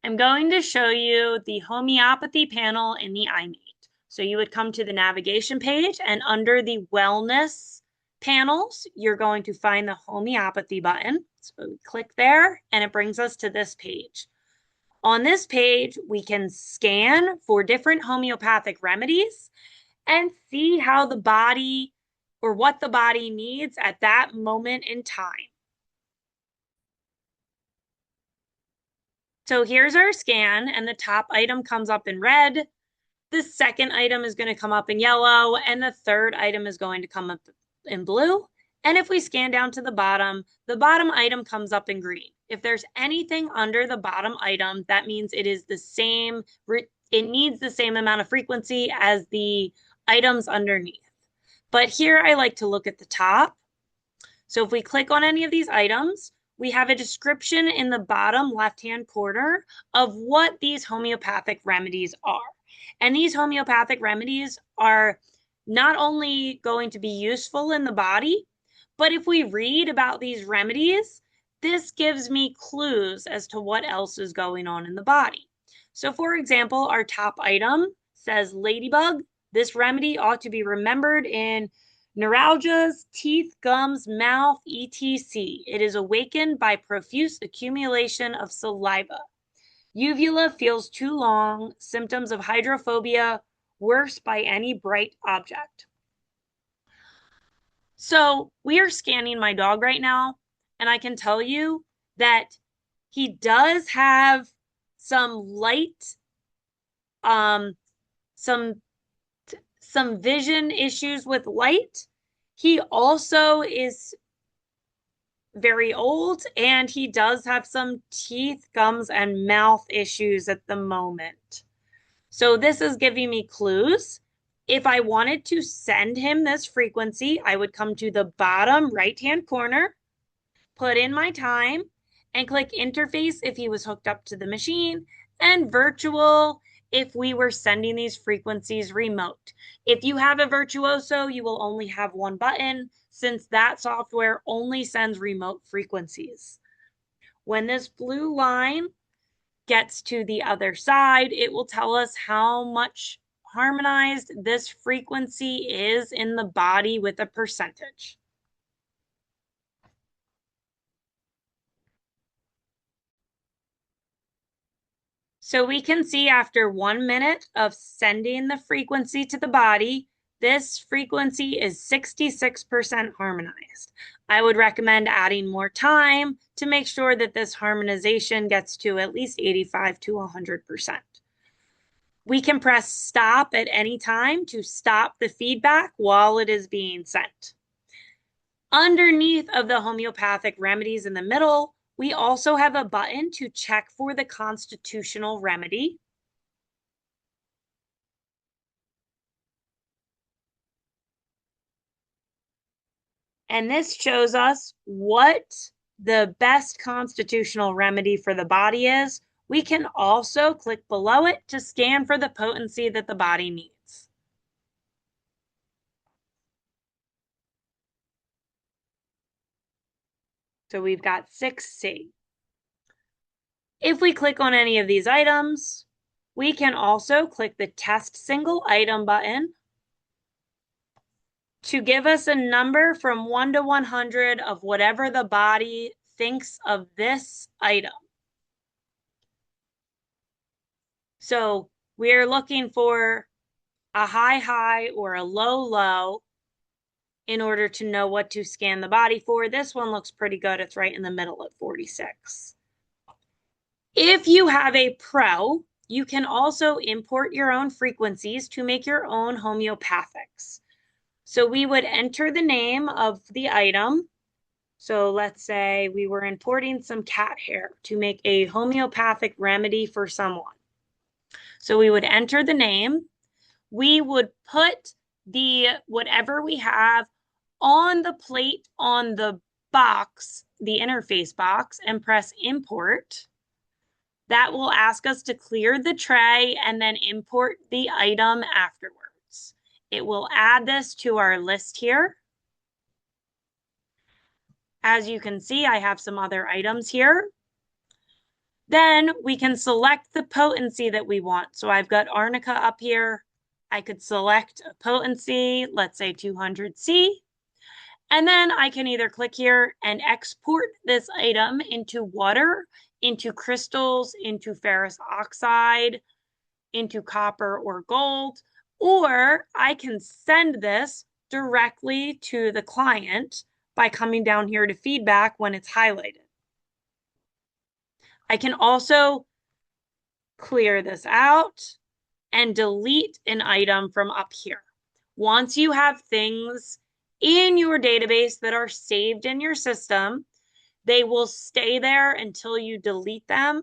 I'm going to show you the homeopathy panel in the imaet. So you would come to the navigation page, and under the wellness panels, you're going to find the homeopathy button. So we click there and it brings us to this page. On this page, we can scan for different homeopathic remedies and see how the body or what the body needs at that moment in time. So here's our scan, and the top item comes up in red. The second item is going to come up in yellow, and the third item is going to come up in blue. And if we scan down to the bottom item comes up in green. If there's anything under the bottom item, that means it is the same, it needs the same amount of frequency as the items underneath. But here I like to look at the top. So if we click on any of these items, we have a description in the bottom left-hand corner of what these homeopathic remedies are. And these homeopathic remedies are not only going to be useful in the body, but if we read about these remedies, this gives me clues as to what else is going on in the body. So for example, our top item says ladybug. This remedy ought to be remembered in neuralgias, teeth, gums, mouth, etc. It is awakened by profuse accumulation of saliva. Uvula feels too long, symptoms of hydrophobia, worse by any bright object. So we are scanning my dog right now, and I can tell you that he does have some light, some vision issues with light. He also is very old, and he does have some teeth, gums, and mouth issues at the moment. So this is giving me clues. If I wanted to send him this frequency, I would come to the bottom right-hand corner, put in my time, and click interface if he was hooked up to the machine, and virtual if we were sending these frequencies remote. If you have a virtuoso, you will only have one button, since that software only sends remote frequencies. When this blue line gets to the other side, it will tell us how much harmonized this frequency is in the body with a percentage. So we can see after 1 minute of sending the frequency to the body, this frequency is 66% harmonized. I would recommend adding more time to make sure that this harmonization gets to at least 85 to 100%. We can press stop at any time to stop the feedback while it is being sent. Underneath of the homeopathic remedies in the middle, we also have a button to check for the constitutional remedy. And this shows us what the best constitutional remedy for the body is. We can also click below it to scan for the potency that the body needs. So we've got 6C. If we click on any of these items, we can also click the test single item button to give us a number from 1 to 100 of whatever the body thinks of this item. So we're looking for a high or a low in order to know what to scan the body for. This one looks pretty good. It's right in the middle at 46. If you have a pro, you can also import your own frequencies to make your own homeopathics. So we would enter the name of the item. So let's say we were importing some cat hair to make a homeopathic remedy for someone. So we would enter the name. We would put the whatever we have on the plate on the box, the interface box, and press import. That will ask us to clear the tray and then import the item afterwards. It will add this to our list here. As you can see, I have some other items here. Then we can select the potency that we want. So I've got arnica up here. I could select a potency, let's say 200C. And then I can either click here and export this item into water, into crystals, into ferrous oxide, into copper or gold, or I can send this directly to the client by coming down here to feedback when it's highlighted. I can also clear this out and delete an item from up here. Once you have things in your database that are saved in your system, they will stay there until you delete them.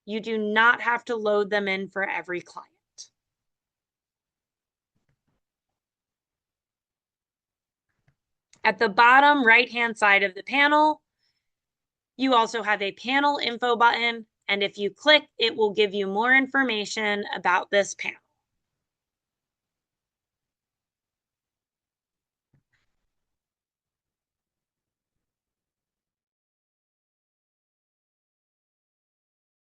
You do not have to load them in for every client. At the bottom right-hand side of the panel, you also have a panel info button, and if you click, it will give you more information about this panel.